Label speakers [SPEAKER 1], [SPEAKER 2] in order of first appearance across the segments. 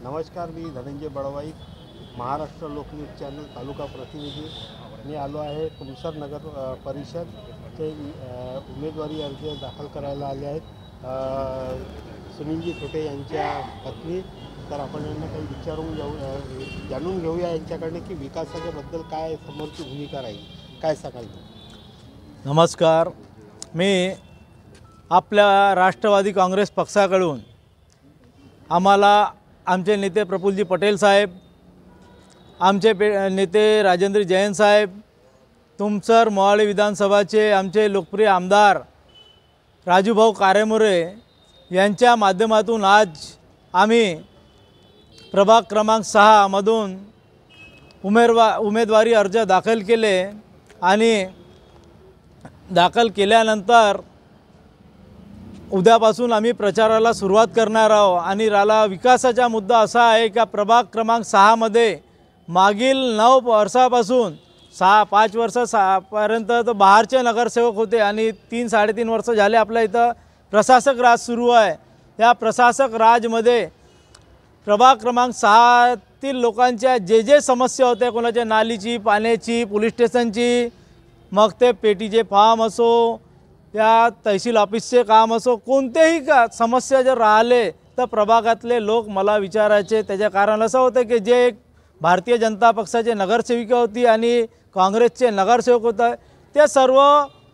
[SPEAKER 1] नमस्कार, मी धनंजय बळवाई, महाराष्ट्र लोकन्यूज चॅनल तालुका प्रतिनिधी। मी आलो आहे तुमसर नगर परिषदचे उमेदवारी अर्ज दाखल करायला आले आहेत सुनीलजी थोटे यांच्या पत्नी। तर आपण यांना काही जाणून घेऊया यांच्याकडे की विकासाच्या बद्दल काय समोरची भूमिका राहील, काय सांगाल?
[SPEAKER 2] नमस्कार, मी आपल्या राष्ट्रवादी काँग्रेस पक्षाकडून आम्हाला आमचे नेते प्रफुल्लजी पटेल साहेब, आमचे नेते राजेंद्र जैन साहेब, तुमसर मोहाली विधानसभाचे आमचे लोकप्रिय आमदार राजूभाऊ कारेमोरे यांच्या माध्यमातून आज आम्ही प्रभाग क्रमांक 6 मधून उमेदवारी अर्ज दाखल केले आणि दाखल केल्यानंतर उद्यापासून आम्ही प्रचाराला सुरुवात करणार आहोत। आणि विकासाचा मुद्दा असा आहे की प्रभाग क्रमांक 6 मध्ये मागील 9 वर्षापासून 5 वर्षापर्यंत तर बाहेरचे नगरसेवक होते आणि 3-3.5 वर्ष झाले आपल्या इथं प्रशासक राज सुरू आहे। या प्रशासक राजमध्ये प्रभाग क्रमांक 6 तील लोकांच्या जे समस्या होत्या, कोणाच्या नालीची, पाण्याची, पोलीस स्टेशनची, मग ते पेटीचे फार्म असो या तहसील ऑफिसचे काम असो, कोणतेही समस्या जर राहिले तर प्रभागातले लोक मला विचारायचे। त्याचे कारण असं होतं की जे एक भारतीय जनता पक्षाचे नगरसेविका होती आणि काँग्रेसचे नगरसेवक होते, ते सर्व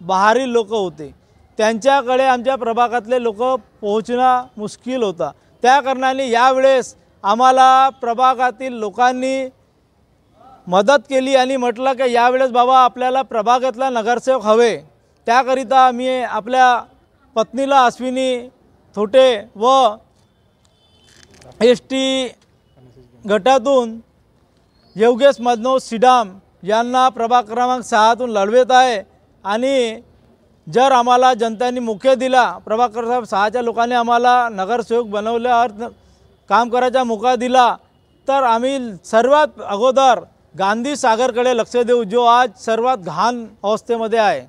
[SPEAKER 2] बाहेरील लोक होते, त्यांच्याकडे आमच्या प्रभागातले लोक पोहोचणं मुश्किल होता। त्या कारणाने यावेळेस आम्हाला प्रभागातील लोकांनी मदत केली आणि म्हटलं की यावेळेस बाबा आपल्याला प्रभागातला नगरसेवक हवे। त्याकरिता मी आपल्या पत्नीला अश्विनी थोटे व ST गटातून योगेश मदनो सिडाम यांना प्रभाग क्रमांक 6 लढवत आहे। आणि जर आम्हाला जनतेने मुख्य दिला, प्रभाग क्रमांक 6च्या लोकांनी आम्हाला नगरसेवक बनवल्यावर काम करायचा मोका दिला, तर आम्ही सर्वात अगोदर गांधी सागरकडे लक्ष देऊ, जो आज सर्वात घाण अवस्थेमध्ये आहे।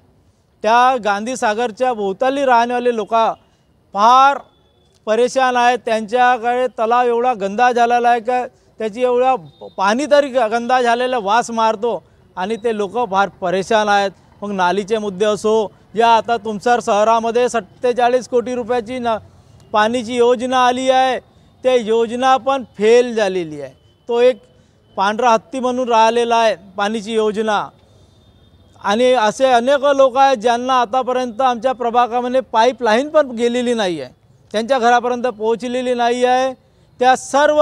[SPEAKER 2] त्या गांधी सागरच्या भोवताली राहणारे लोक फार परेशान आहेत। त्यांच्याकडे तलाव एवढा गंदा झालेला आहे का त्याची एवढा पाणी तरी गंदा झालेला वास मारतो आणि ते लोक फार परेशान आहेत। मग नालीचे मुद्दे असो, या आता तुमसर शहरामध्ये 47 कोटी रुपयाची पाणीची योजना आली आहे, ते योजना पण फेल झालेली आहे। तो एक पांढरा हत्ती म्हणून राहिलेला आहे पाणीची योजना। आणि असे अनेक लोक आहेत ज्यांना आतापर्यंत आमच्या प्रभागामध्ये पाईपलाईन पण गेलेली नाही आहे, त्यांच्या घरापर्यंत पोहोचलेली नाही आहे। त्या सर्व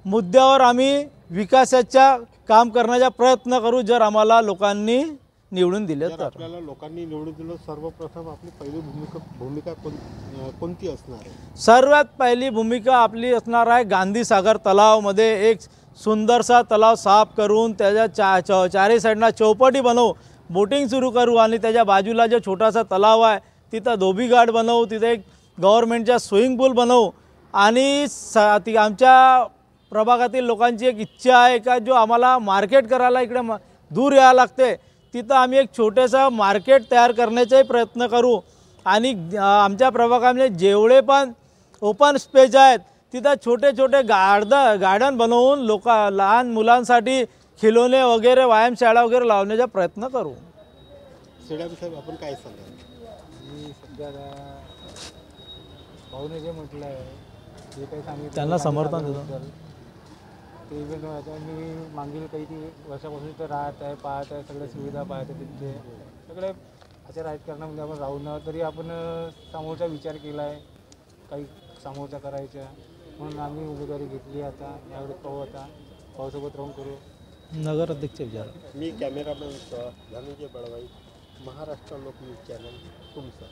[SPEAKER 2] मुद्द्यावर आम्ही विकासाचा काम करण्याचा प्रयत्न करू जर आम्हाला लोकांनी निवडून दिले तर।
[SPEAKER 1] आपल्याला लोकांनी निवडून दिलं, सर्वप्रथम आपली पहिली भूमिका कोणती असणार आहे?
[SPEAKER 2] सर्वात पहिली भूमिका आपली असणार आहे गांधी सागर तलावमध्ये एक सुंदरसा तलाव साफ करून त्याच्या चारही साईडना चौपाटी बनवू, बोटिंग सुरू करू आणि त्याच्या बाजूला जो छोटासा तलाव आहे तिथं धोबी घाट बनवू, तिथे एक गव्हर्नमेंटचा स्विमिंग पूल बनवू। आणि आमच्या प्रभागातील लोकांची एक इच्छा आहे का जो आम्हाला मार्केट करायला इकडे दूर यावं लागते, तिथं आम्ही एक छोटेसा मार्केट तयार करण्याचाही प्रयत्न करू। आणि आमच्या प्रभागामध्ये जेवढे पण ओपन स्पेस आहेत तिथं छोटे छोटे गार्डन बनवून लहान मुलांसाठी खिलोने वगैरे, व्यायामशाळा वगैरे लावण्याचा प्रयत्न करू।
[SPEAKER 1] सिडाम साहेब, आपण काय सांगाल?
[SPEAKER 3] मी सध्या भाऊने जे म्हटलं आहे जे काही सांगितलं
[SPEAKER 2] त्यांना समर्थन देतो
[SPEAKER 3] ते इव्हेंट व्हायचं। मी मागील काही वर्षापासून तर राहत आहे, पाहत आहे, सगळ्या सुविधा पाहत आहे, तिथले सगळे अशा राजकारणामध्ये आपण राहू न तरी आपण समोरचा विचार केला आहे काही समोरचा करायचा, म्हणून आम्ही उमेदवारी घेतली। आता यावेळेस पाहू, आता पावसासोबत राहून करू।
[SPEAKER 2] नगर अध्यक्ष विचार।
[SPEAKER 1] मी कॅमेरामॅन धनंजय बळवाई, महाराष्ट्र लोकन्यूज चॅनल तुमसर।